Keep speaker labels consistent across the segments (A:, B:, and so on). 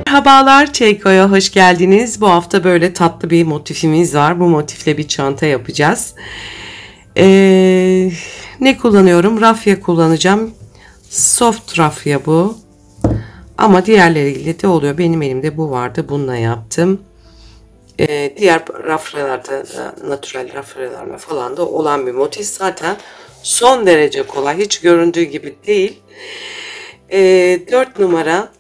A: Merhabalar, Çeyko'ya hoş geldiniz. Bu hafta böyle tatlı bir motifimiz var. Bu motifle bir çanta yapacağız. Ne kullanıyorum? Rafya kullanacağım. Soft rafya bu. Ama diğerleriyle de oluyor. Benim elimde bu vardı. Bununla yaptım. Diğer rafyalarda, natürel rafyalarla falan da olan bir motif. Zaten son derece kolay. Hiç göründüğü gibi değil. 4 numara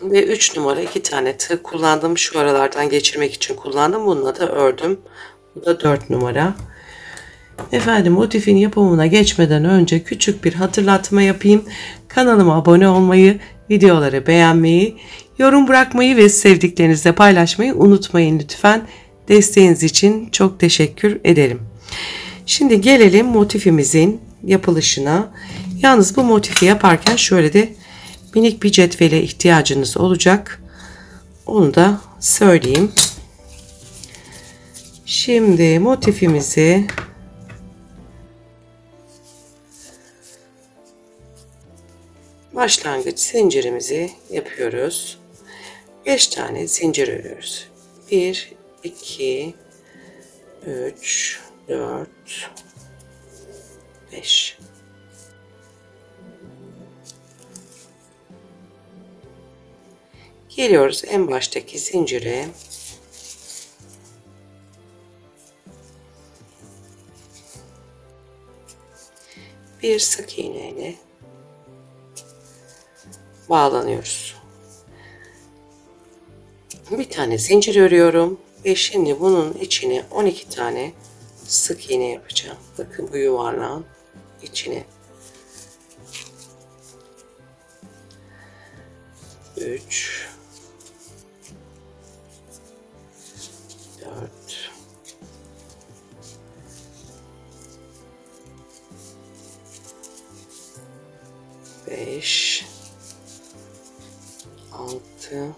A: ve 3 numara 2 tane tığ kullandım. Şu aralardan geçirmek için kullandım. Bununla da ördüm. Bu da 4 numara. Efendim, motifin yapımına geçmeden önce küçük bir hatırlatma yapayım. Kanalıma abone olmayı, videoları beğenmeyi, yorum bırakmayı ve sevdiklerinizle paylaşmayı unutmayın lütfen. Desteğiniz için çok teşekkür ederim. Şimdi gelelim motifimizin yapılışına. Yalnız bu motifi yaparken şöyle de minik bir cetvele ihtiyacınız olacak. Onu da söyleyeyim. Şimdi motifimizi başlangıç zincirimizi yapıyoruz. 5 tane zincir örüyoruz. 1, 2, 3, 4, 5. Geliyoruz en baştaki zincire. Bir sık iğneyle bağlanıyoruz. Bir tane zincir örüyorum ve şimdi bunun içine 12 tane sık iğne yapacağım. Bakın bu yuvarlağın içine. 3, 4, 5, 6,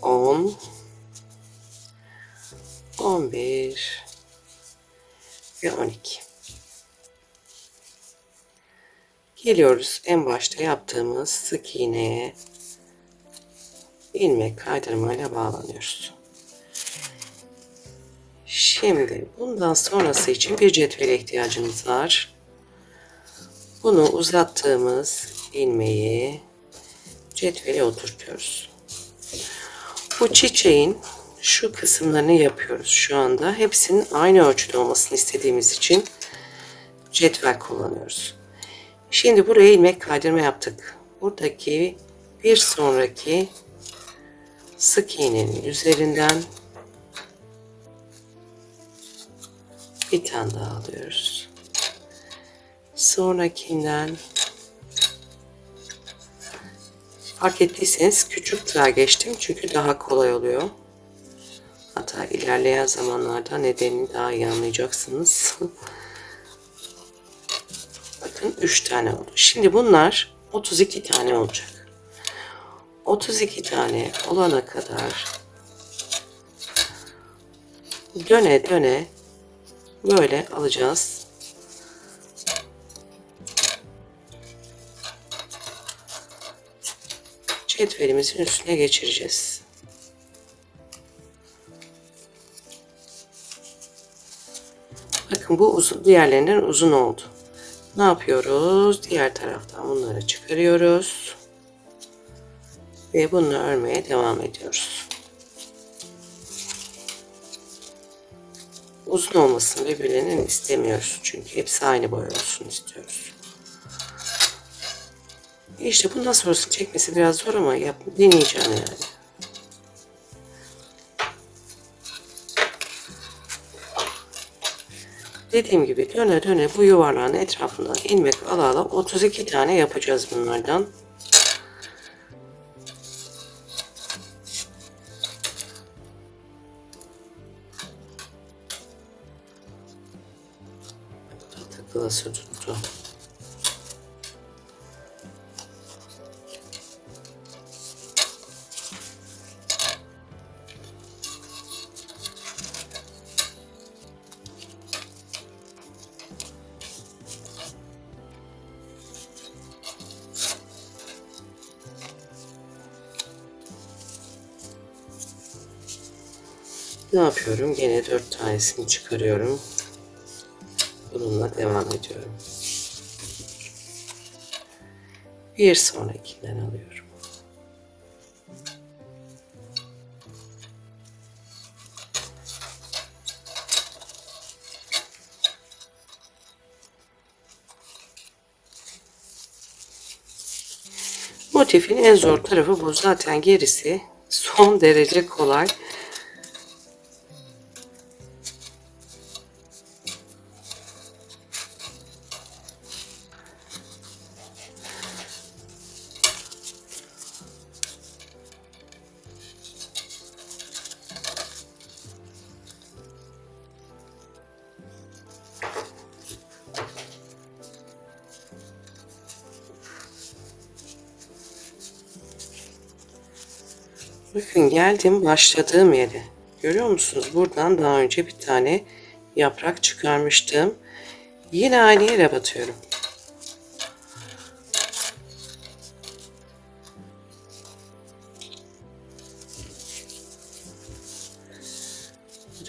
A: 10, 11 ve 12. Geliyoruz en başta yaptığımız sık iğneye, ilmek kaydırmayla bağlanıyoruz. Şimdi bundan sonrası için bir cetvele ihtiyacımız var. Bunu uzattığımız ilmeği cetvele oturtuyoruz. Bu çiçeğin şu kısımlarını yapıyoruz şu anda. Hepsinin aynı ölçüde olmasını istediğimiz için cetvel kullanıyoruz. Şimdi buraya ilmek kaydırma yaptık. Buradaki bir sonraki sık iğnenin üzerinden bir tane daha alıyoruz. Sonrakinden fark ettiyseniz küçük tığa geçtim çünkü daha kolay oluyor. Hatta ilerleyen zamanlarda nedenini daha iyi anlayacaksınız. Bakın 3 tane oldu. Şimdi bunlar 32 tane olacak. 32 tane olana kadar döne döne böyle alacağız. Cetvelimizin üstüne geçireceğiz. Bakın bu uzun, diğerlerinden uzun oldu. Ne yapıyoruz? Diğer taraftan bunları çıkarıyoruz. Ve bunu örmeye devam ediyoruz. Uzun olmasını birbirlerinin istemiyoruz. Çünkü hepsi aynı boy olsun istiyoruz. İşte bundan sonrası çekmesi biraz zor ama deneyeceğim yani. Dediğim gibi döne döne bu yuvarlağın etrafından ilmek ala ala 32 tane yapacağız bunlardan. Takılası tuttu. Ne yapıyorum? Gene 4 tanesini çıkarıyorum. Bununla devam ediyorum. Bir sonrakinden alıyorum. Motifin en zor tarafı bu. Zaten gerisi son derece kolay. Bakın geldim başladığım yere. Görüyor musunuz? Buradan daha önce bir tane yaprak çıkarmıştım. Yine aynı yere batıyorum.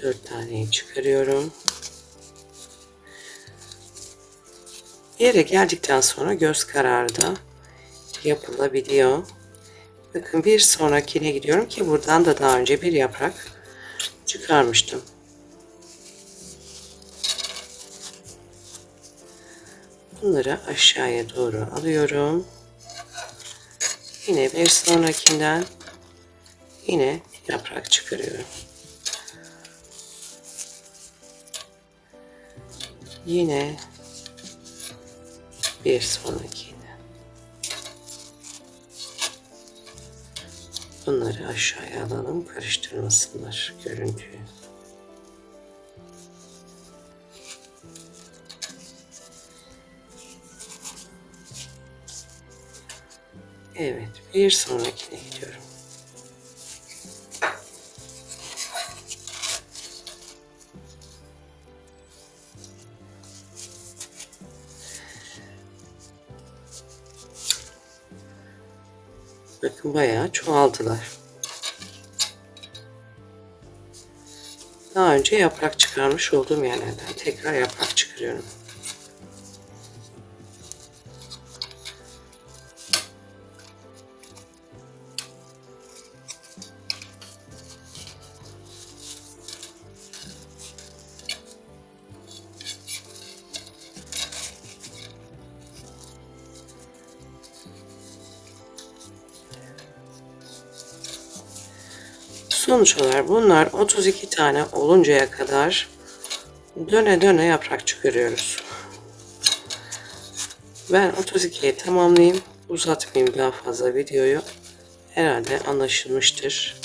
A: Dört taneyi çıkarıyorum. Yere geldikten sonra göz kararı da yapılabiliyor. Bakın bir sonrakine gidiyorum ki buradan da daha önce bir yaprak çıkarmıştım. Bunları aşağıya doğru alıyorum. Yine bir sonrakinden yine yaprak çıkarıyorum. Yine bir sonrakine. Bunları aşağıya alalım, karıştırmasınlar görüntüyü. Evet, bir sonrakine gidiyorum. Bakın bayağı çoğaldılar. Daha önce yaprak çıkarmış olduğum yerlerden tekrar yaprak çıkarıyorum. Sonuç olarak bunlar 32 tane oluncaya kadar döne döne yaprak çıkarıyoruz. Ben 32'yi tamamlayayım. Uzatmayayım daha fazla videoyu. Herhalde anlaşılmıştır.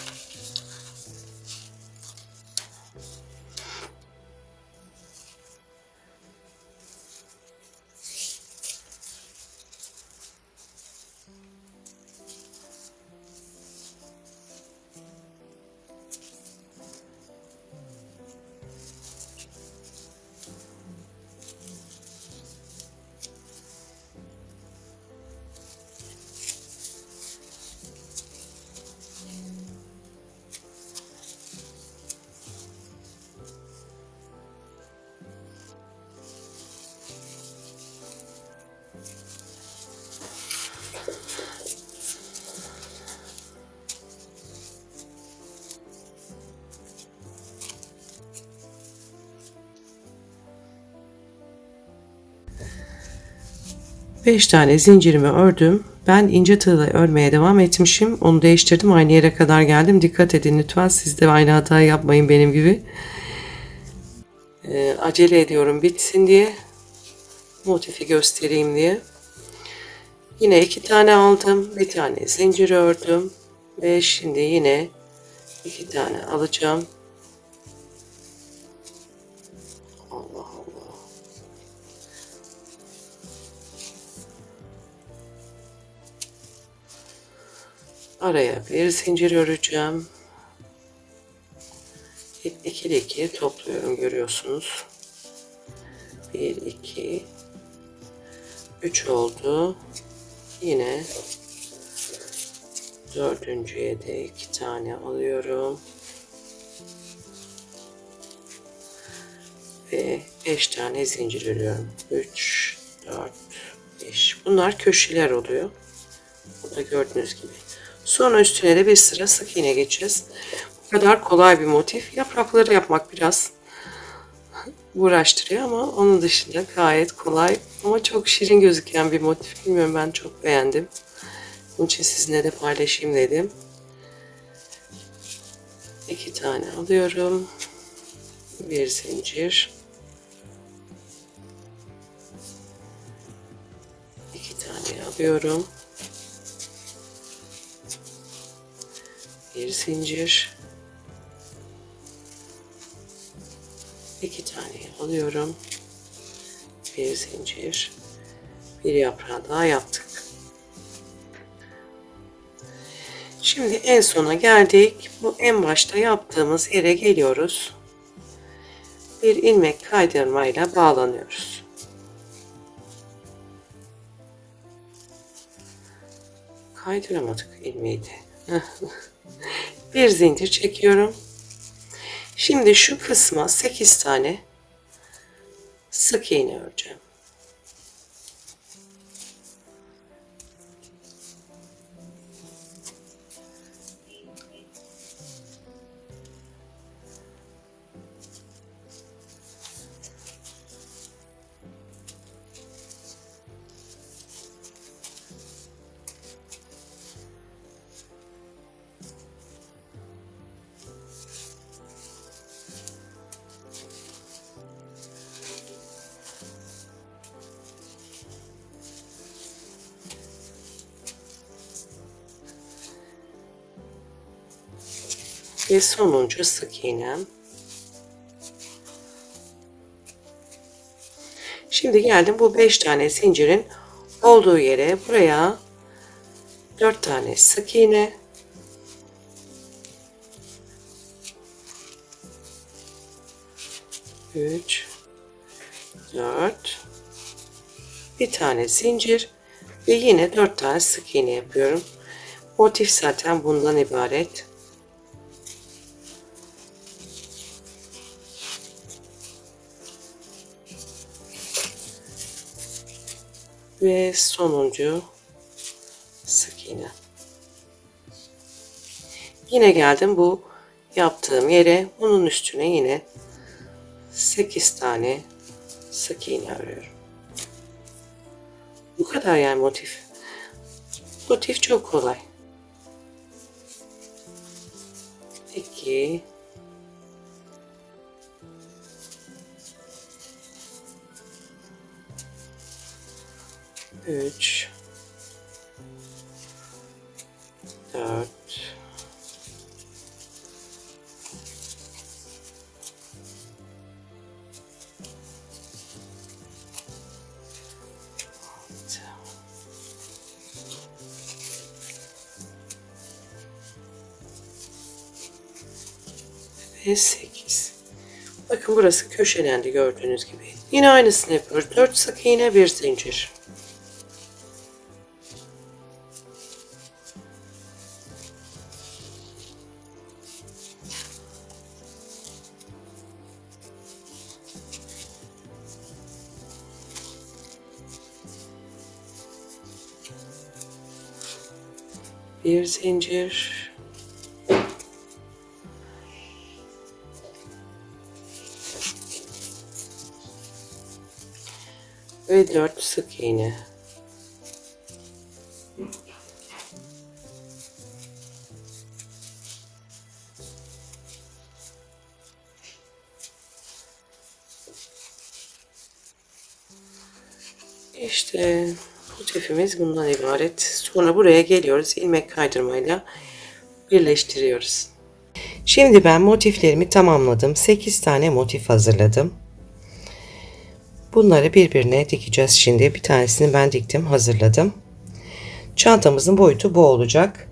A: Beş tane zincirimi ördüm. Ben ince tığla örmeye devam etmişim. Onu değiştirdim. Aynı yere kadar geldim. Dikkat edin lütfen. Siz de aynı hatayı yapmayın benim gibi. Acele ediyorum bitsin diye. Motifi göstereyim diye. Yine iki tane aldım. Bir tane zincir ördüm. Ve şimdi yine iki tane alacağım. Allah Allah. Araya bir zincir öreceğim. İkili ikiye topluyorum görüyorsunuz. 1 2 3 oldu. Yine dördüncüye de iki tane alıyorum. ve 5 tane zincir örüyorum. 3, 4, 5. Bunlar köşeler oluyor. Burada gördüğünüz gibi. Sonra üstüne de bir sıra sık iğne geçeceğiz. Bu kadar kolay bir motif. Yaprakları yapmak biraz uğraştırıyor ama onun dışında gayet kolay ama çok şirin gözüken bir motif. Bilmiyorum, ben çok beğendim. Bunun için sizinle de paylaşayım dedim. 2 tane alıyorum. Bir zincir. 2 tane alıyorum. Bir zincir. 2 tane alıyorum. Bir zincir. Bir yaprağı daha yaptık. Şimdi en sona geldik. Bu en başta yaptığımız yere geliyoruz. Bir ilmek kaydırmayla bağlanıyoruz. Kaydıramadık ilmeği de. Bir zincir çekiyorum. Şimdi şu kısma 8 tane sık iğne öreceğim. Ve sonuncu sık iğnem. Şimdi geldim bu 5 tane zincirin olduğu yere, buraya 4 tane sık iğne, üç, 4, bir tane zincir ve yine 4 tane sık iğne yapıyorum. Motif zaten bundan ibaret. Ve sonuncu sık iğne. Yine geldim bu yaptığım yere, bunun üstüne yine 8 tane sık iğne örüyorum. Bu kadar yani motif. Motif çok kolay. 2, 3, 4, 8. Bakın burası köşelendi gördüğünüz gibi. Yine aynısını yapıyoruz. 4 sık iğne, bir zincir. Bir zincir. Ve 4 sık iğne. İşte motifimiz bundan ibaret. Sonra buraya geliyoruz. İlmek kaydırmayla birleştiriyoruz. Şimdi ben motiflerimi tamamladım. 8 tane motif hazırladım. Bunları birbirine dikeceğiz şimdi. Bir tanesini ben diktim, hazırladım. Çantamızın boyutu bu olacak.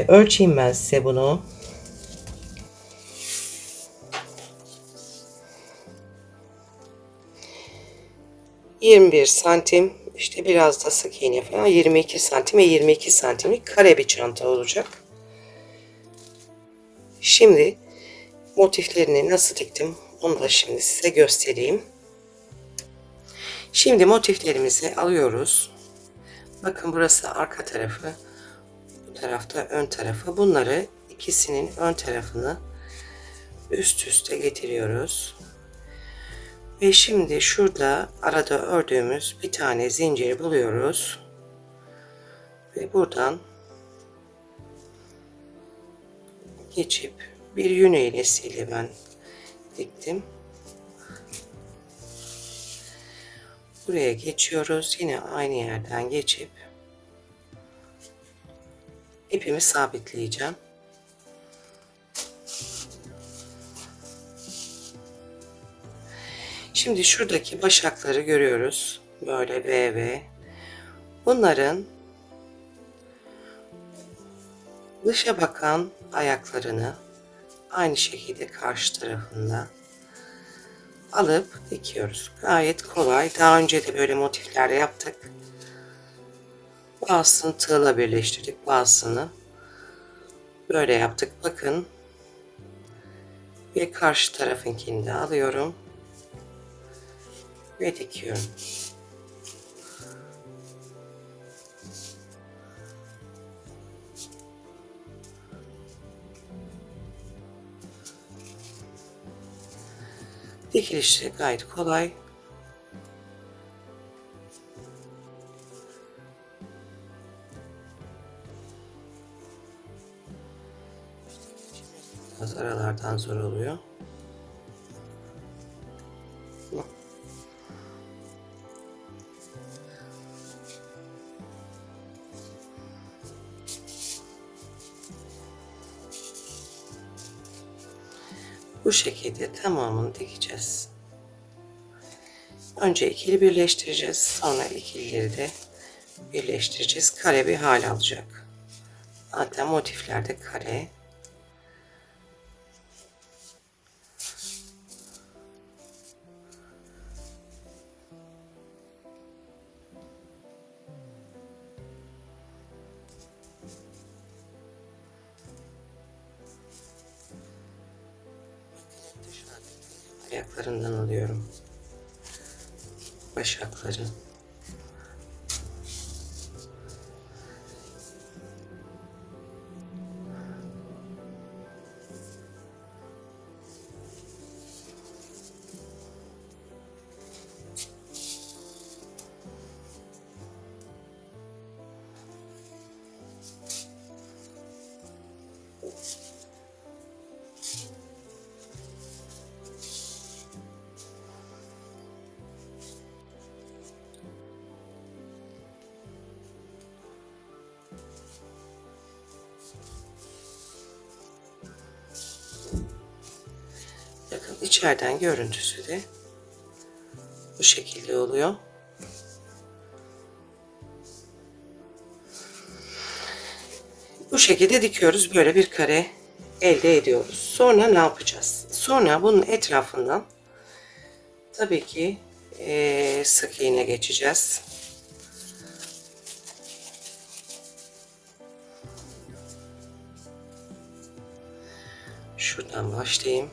A: Ölçeyim ben size bunu. ...21 santim, işte biraz da sık iğne falan, 22 santim ve 22 santimlik kare bir çanta olacak. Şimdi motiflerini nasıl diktim Onu da şimdi size göstereyim. Şimdi motiflerimizi alıyoruz. Bakın burası arka tarafı. Bu tarafta ön tarafı. Bunları ikisinin ön tarafını üst üste getiriyoruz. Ve şimdi şurada arada ördüğümüz bir tane zinciri buluyoruz. Ve buradan geçip bir yün iğnesiyle ben diktim. Buraya geçiyoruz. Yine aynı yerden geçip ipimi sabitleyeceğim. Şimdi şuradaki başakları görüyoruz. Böyle V. Bunların dışa bakan ayaklarını aynı şekilde karşı tarafında alıp dikiyoruz. Gayet kolay. Daha önce de böyle motifler yaptık. Bazısını tığla birleştirdik, bazısını böyle yaptık. Bakın. Ve karşı tarafınkini de alıyorum ve dikiyorum. Dikilişi gayet kolay. Biraz aralardan zor oluyor. Bu şekilde tamamını dikeceğiz. Önce ikili birleştireceğiz. Sonra ikilileri de birleştireceğiz. Kare bir hal alacak. Zaten motiflerde kare. Ayaklarından alıyorum. Başakları. Bakın içeriden görüntüsü de bu şekilde oluyor. Bu şekilde dikiyoruz. Böyle bir kare elde ediyoruz. Sonra ne yapacağız? Sonra bunun etrafından tabii ki sık iğne geçeceğiz. Şuradan başlayayım.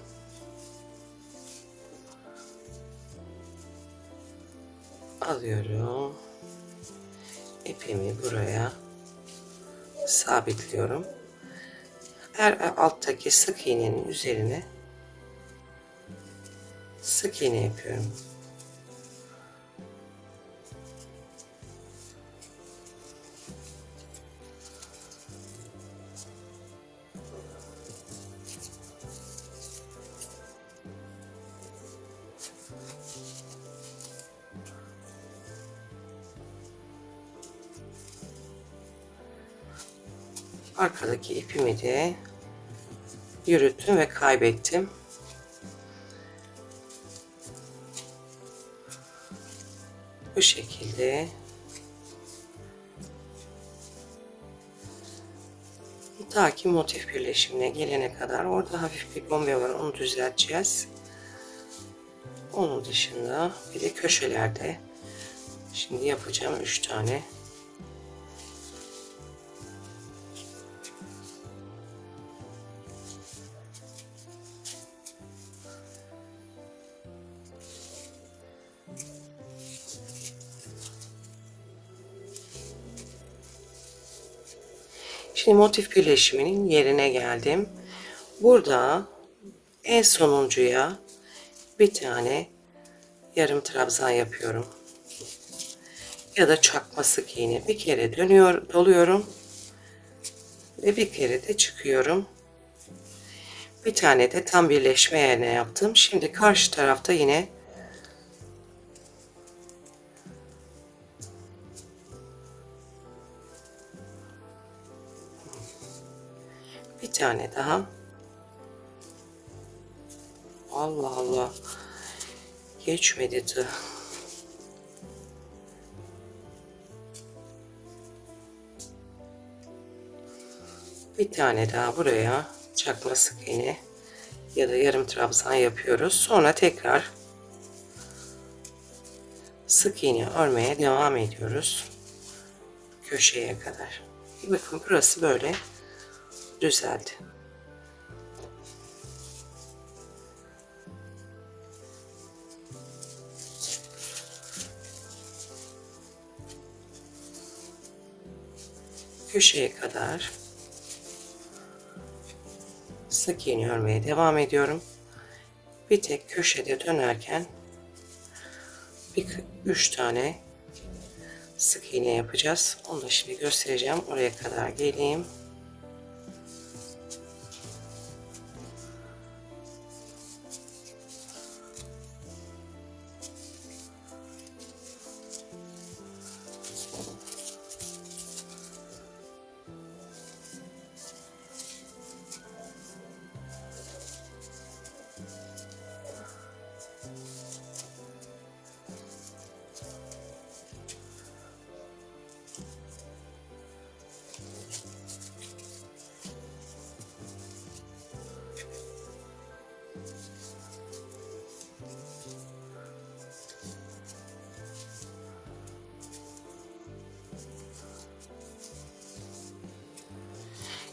A: Alıyorum. İpimi buraya sabitliyorum. Her alttaki sık iğnenin üzerine sık iğne yapıyorum. Arkadaki ipimi de yürüttüm ve kaybettim. Bu şekilde ta ki motif birleşimine gelene kadar. Orada hafif bir bombe var, onu düzelteceğiz. Onun dışında bir de köşelerde şimdi yapacağım 3 tane. Şimdi motif birleşiminin yerine geldim. Burada en sonuncuya bir tane yarım trabzan yapıyorum. Ya da çakma sık iğne. Bir kere doluyorum ve bir kere de çıkıyorum. Bir tane de tam birleşme yerine yaptım. Şimdi karşı tarafta yine bir tane daha. Allah Allah. Geçmedi de. Bir tane daha buraya çakma sık iğne ya da yarım trabzan yapıyoruz. Sonra tekrar sık iğne örmeye devam ediyoruz. Köşeye kadar. Bakın burası böyle düzeldi. Köşeye kadar sık iğne örmeye devam ediyorum. Bir tek köşede dönerken 3 tane sık iğne yapacağız. Onu da şimdi göstereceğim. Oraya kadar geleyim.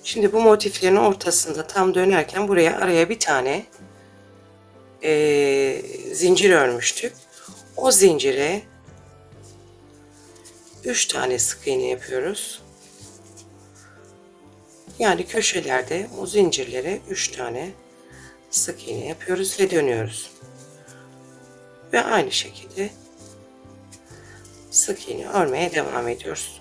A: Şimdi bu motiflerin ortasında tam dönerken buraya araya bir tane zincir örmüştük. O zincire 3 tane sık iğne yapıyoruz. Yani köşelerde o zincirlere 3 tane sık iğne yapıyoruz ve dönüyoruz. Ve aynı şekilde sık iğne örmeye devam ediyoruz.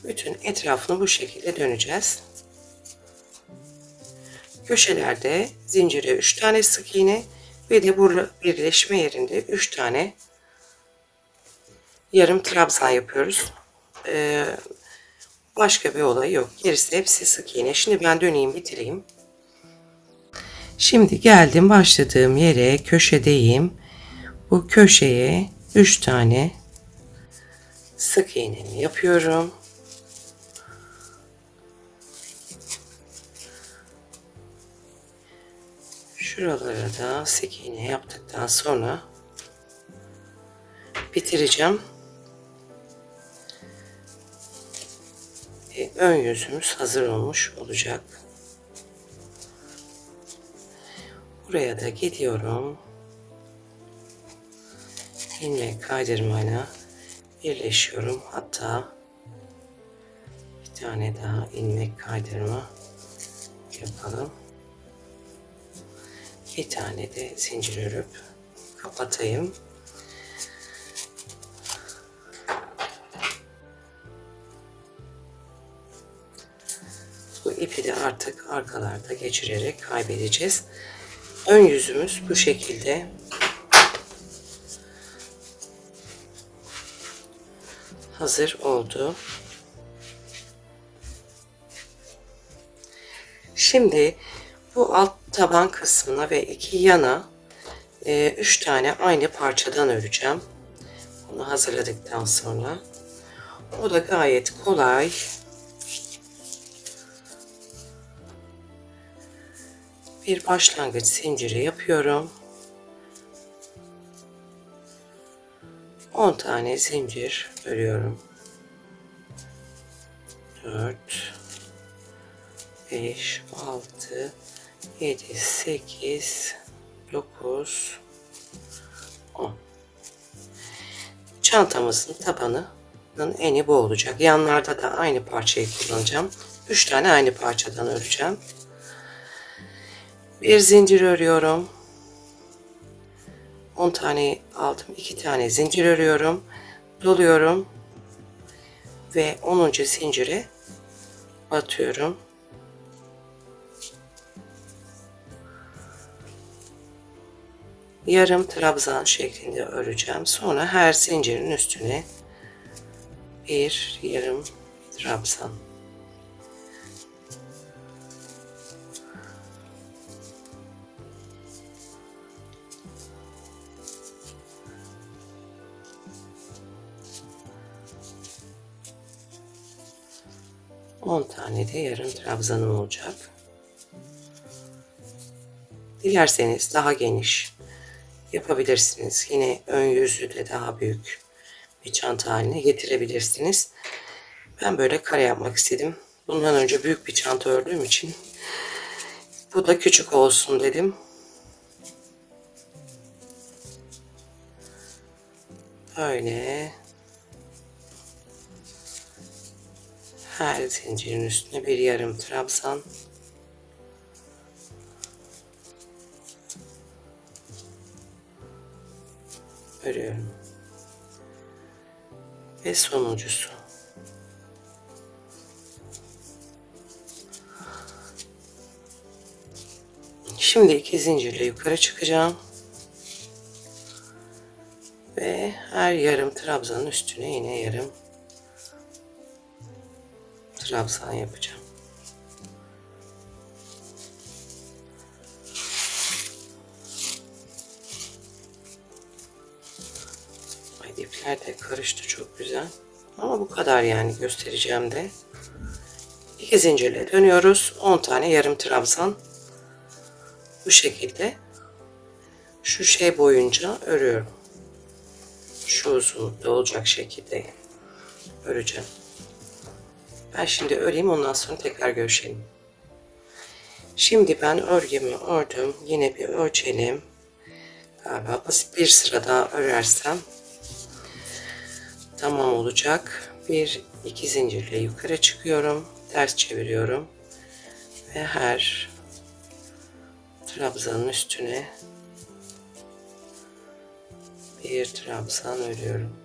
A: Bütün etrafını bu şekilde döneceğiz. Köşelerde zincire 3 tane sık iğne ve de burada birleşme yerinde 3 tane yarım trabzan yapıyoruz. Başka bir olay yok. Gerisi hepsi sık iğne. Şimdi ben döneyim, bitireyim. Şimdi geldim başladığım yere, köşedeyim. Bu köşeye 3 tane sık iğnemi yapıyorum. Şuralara da sık iğne yaptıktan sonra bitireceğim. Ön yüzümüz hazır olmuş olacak. Buraya da gidiyorum. İlmek kaydırmayla birleşiyorum. Hatta bir tane daha ilmek kaydırma yapalım. Bir tane de zincir örüp kapatayım. Bu ipi de artık arkalarda geçirerek kaybedeceğiz. Ön yüzümüz bu şekilde. Hazır oldu. Şimdi bu alt taban kısmına ve iki yana 3 tane aynı parçadan öreceğim. Bunu hazırladıktan sonra. O da gayet kolay. Bir başlangıç zinciri yapıyorum. 10 tane zincir örüyorum. 4 5 6 7 8 9 10. çantamızın tabanının eni bu olacak. Yanlarda da aynı parçayı kullanacağım. 3 tane aynı parçadan öreceğim. Bir zincir örüyorum. 10 tane aldım. 2 tane zincir örüyorum. Doluyorum. Ve 10. zincire batıyorum. Yarım trabzan şeklinde öreceğim. Sonra her zincirin üstüne bir yarım trabzan. On tane de yarım trabzanım olacak. Dilerseniz daha geniş yapabilirsiniz. Yine ön yüzü de daha büyük bir çanta haline getirebilirsiniz. Ben böyle kare yapmak istedim. Bundan önce büyük bir çanta ördüğüm için bu da küçük olsun dedim. Böyle her zincirin üstüne bir yarım trabzan. Örüyorum. Ve sonuncusu. Şimdi 2 zincirle yukarı çıkacağım. Ve her yarım trabzanın üstüne yine yarım trabzan yapacağım. İpler de karıştı çok güzel. Ama bu kadar yani göstereceğim de. 2 zincirle dönüyoruz. 10 tane yarım trabzan. Bu şekilde şu şey boyunca örüyorum. Şu uzunlukta olacak şekilde öreceğim. Ben şimdi öreyim, ondan sonra tekrar görüşelim. Şimdi ben örgümü ördüm. Yine bir ölçelim. Galiba basit bir sıra daha örersem tamam olacak. 1-2 zincirle yukarı çıkıyorum. Ters çeviriyorum. Ve her trabzanın üstüne bir trabzan örüyorum.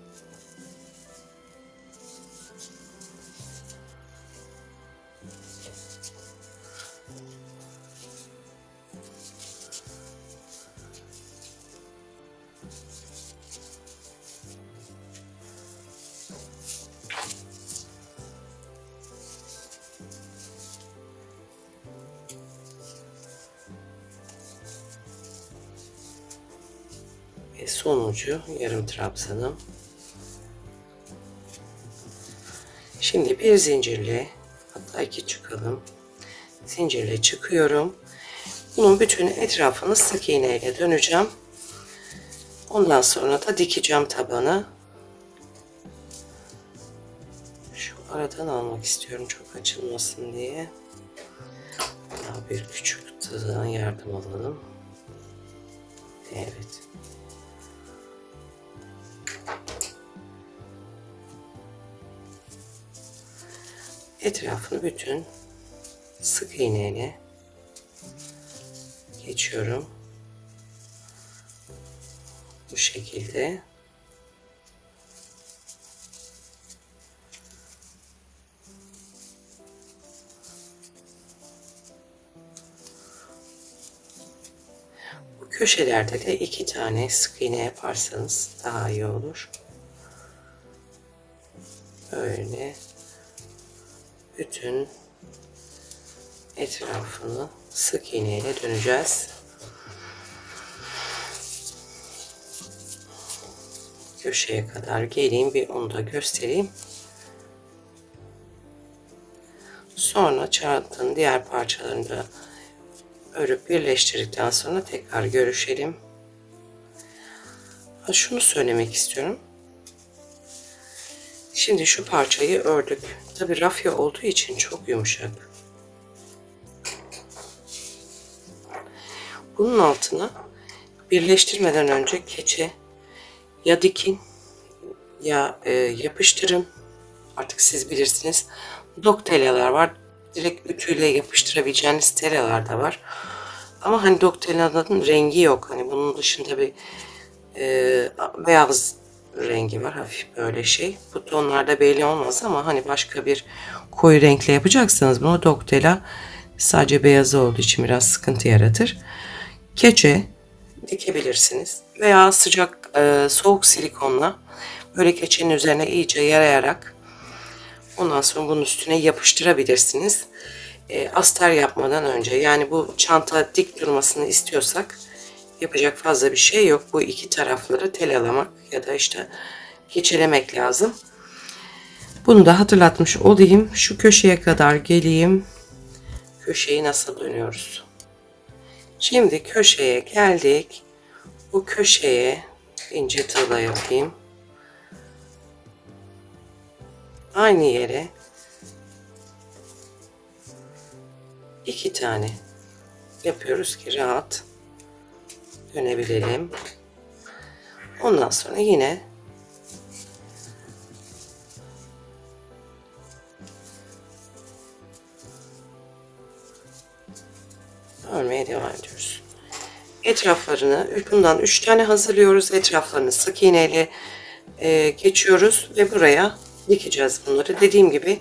A: Ve sonuncu yarım trabzanım. Şimdi bir zincirle, hatta 2 çıkalım. Zincirle çıkıyorum. Bunun bütün etrafını sık iğne ile döneceğim. Ondan sonra da dikeceğim tabanı. Şu aradan almak istiyorum çok açılmasın diye. Daha bir küçük tığdan yardım alalım. Evet. Etrafını bütün sık iğneyle geçiyorum. Bu şekilde. Bu köşelerde de 2 tane sık iğne yaparsanız daha iyi olur. Böyle bütün etrafını sık iğne ile döneceğiz. Köşeye kadar geleyim, bir onu da göstereyim. Sonra çantanın diğer parçalarını da örüp birleştirdikten sonra tekrar görüşelim. Şunu söylemek istiyorum. Şimdi şu parçayı ördük. Tabi rafya olduğu için çok yumuşak. Bunun altına birleştirmeden önce keçe ya dikin ya yapıştırın. Artık siz bilirsiniz. Dok telalar var. Direkt ütüyle yapıştırabileceğiniz telalar da var. Ama hani dok telanın rengi yok. Hani bunun dışında bir beyaz rengi var. Hafif böyle şey. Bu tonlarda belli olmaz ama hani başka bir koyu renkle yapacaksanız bunu dok tela sadece beyazı olduğu için biraz sıkıntı yaratır. Keçe dikebilirsiniz. Veya sıcak soğuk silikonla böyle keçenin üzerine iyice yarayarak ondan sonra bunun üstüne yapıştırabilirsiniz. Astar yapmadan önce, yani bu çanta dik durmasını istiyorsak yapacak fazla bir şey yok. Bu iki tarafları telalamak ya da işte keçelemek lazım. Bunu da hatırlatmış olayım. Şu köşeye kadar geleyim. Köşeyi nasıl dönüyoruz? Şimdi köşeye geldik. Bu köşeye ince tığla yapayım. Aynı yere 2 tane yapıyoruz ki rahat dönebilelim. Ondan sonra yine örmeye devam ediyoruz. Etraflarını bundan 3 tane hazırlıyoruz. Etraflarını sık iğneyle geçiyoruz ve buraya dikeceğiz bunları. Dediğim gibi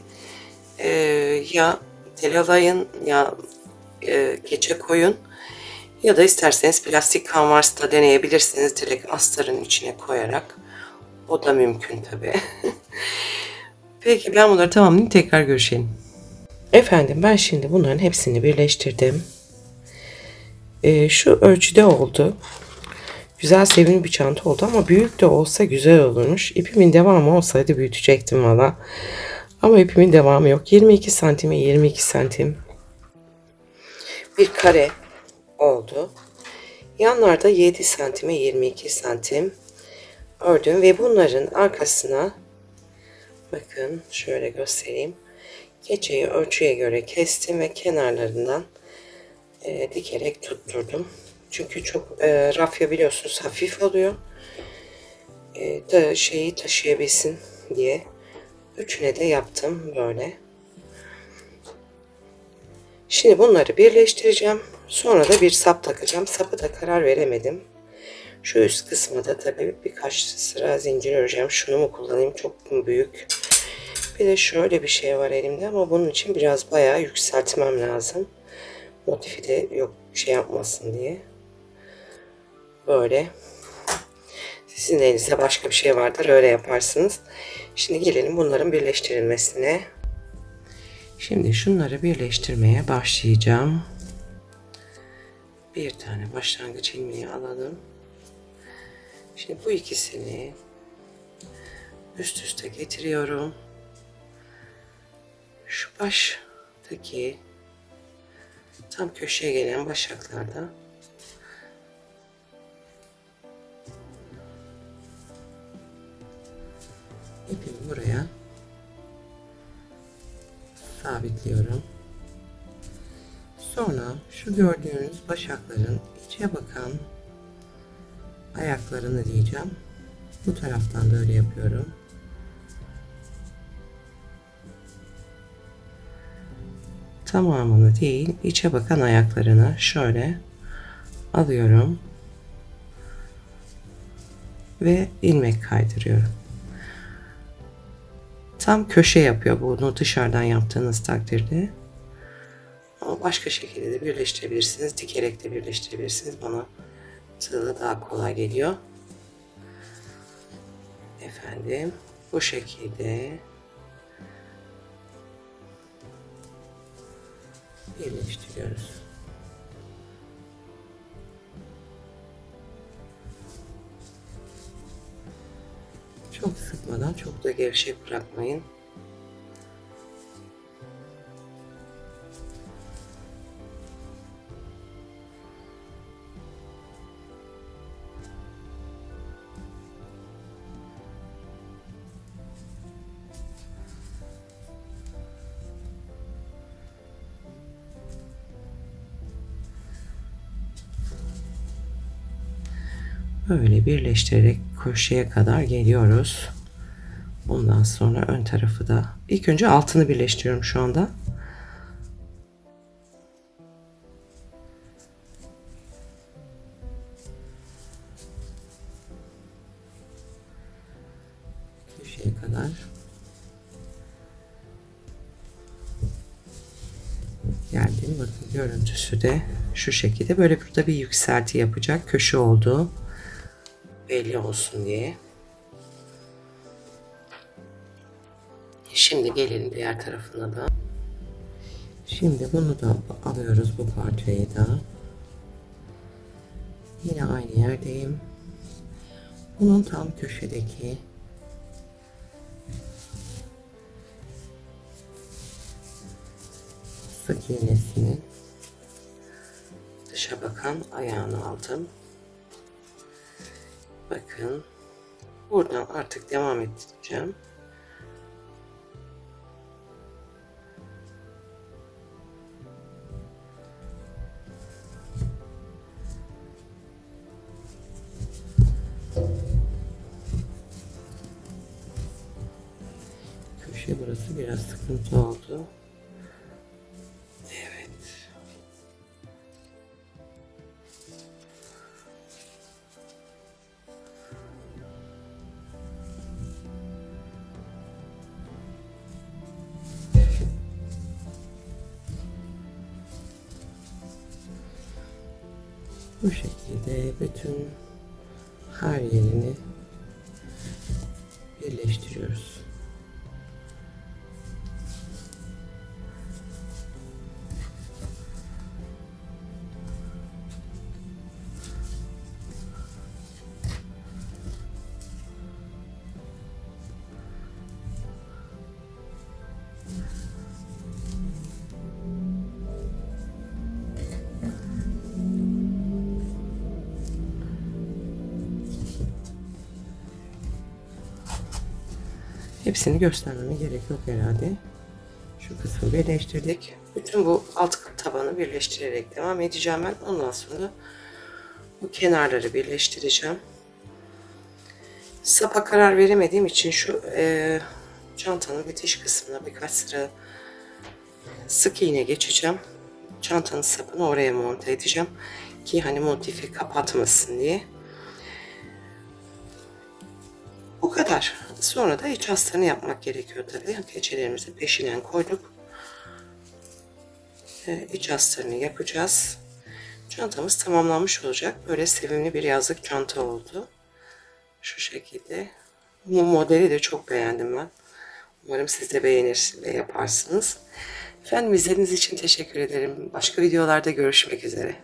A: ya telalayın ya keçe koyun ya da isterseniz plastik kanvasta deneyebilirsiniz. Direkt astarın içine koyarak. O da mümkün tabi. Peki ben bunları tamamlayayım, tekrar görüşelim. Efendim ben şimdi bunların hepsini birleştirdim. Şu ölçüde oldu. Güzel, sevimli bir çanta oldu ama büyük de olsa güzel olurmuş. İpimin devamı olsaydı büyütecektim valla. Ama ipimin devamı yok. 22 santime 22 santim bir kare oldu. Yanlarda 7 santime 22 santim ördüm ve bunların arkasına bakın şöyle göstereyim. Keçeyi ölçüye göre kestim ve kenarlarından dikerek tutturdum. Çünkü çok rafya biliyorsunuz hafif oluyor. Şeyi taşıyabilsin diye. Üçüne de yaptım böyle. Şimdi bunları birleştireceğim. Sonra da bir sap takacağım. Sapı da karar veremedim. Şu üst kısmı da tabii birkaç sıra zincir öreceğim. Şunu mu kullanayım? Çok mu büyük? Bir de şöyle bir şey var elimde ama bunun için biraz bayağı yükseltmem lazım. Motifi de yok şey yapmasın diye. Böyle. Sizin elinizde başka bir şey vardır, öyle yaparsınız. Şimdi gelelim bunların birleştirilmesine. Şimdi şunları birleştirmeye başlayacağım. Bir tane başlangıç ilmeği alalım. Şimdi bu ikisini üst üste getiriyorum. Şu baştaki tam köşeye gelen başaklarda ipimi buraya sabitliyorum. Sonra şu gördüğünüz başakların içe bakan ayaklarını diyeceğim. Bu taraftan da öyle yapıyorum. Tamamını değil, içe bakan ayaklarını şöyle alıyorum ve ilmek kaydırıyorum. Tam köşe yapıyor bunu dışarıdan yaptığınız takdirde. Ama başka şekilde de birleştirebilirsiniz. Dikerek de birleştirebilirsiniz. Bana tığla daha kolay geliyor. Efendim bu şekilde birleştiriyoruz. Çok sıkmadan, çok da gevşek bırakmayın. Böyle birleştirerek köşeye kadar geliyoruz. Ondan sonra ön tarafı da. İlk önce altını birleştiriyorum şu anda. Köşeye kadar. Geldim. Bakın görüntüsü de şu şekilde. Böyle burada bir yükselti yapacak. Köşe oldu. Belli olsun diye. Şimdi gelelim diğer tarafına da. Şimdi bunu da alıyoruz, bu parçayı da. Yine aynı yerdeyim. Bunun tam köşedeki sık iğnesinin dışa bakan ayağını aldım. Bakın buradan artık devam edeceğim. Köşe burası biraz sıkıntı oldu. Evet. Bu şekilde bütün her yerini birleştiriyoruz. Hepsini göstermeme gerek yok herhalde. Şu kısmı birleştirdik. Bütün bu alt tabanı birleştirerek devam edeceğim ben. Ondan sonra bu kenarları birleştireceğim. Sapa karar veremediğim için şu çantanın bitiş kısmına birkaç sıra sık iğne geçeceğim. Çantanın sapını oraya monte edeceğim ki hani motifi kapatmasın diye. Bu kadar. Sonra da iç astarını yapmak gerekiyor tabii. Keçelerimizi peşinen koyduk. İç astarını yapacağız. Çantamız tamamlanmış olacak. Böyle sevimli bir yazlık çanta oldu. Şu şekilde. Bu modeli de çok beğendim ben. Umarım siz de beğenir ve yaparsınız. Efendim izlediğiniz için teşekkür ederim. Başka videolarda görüşmek üzere.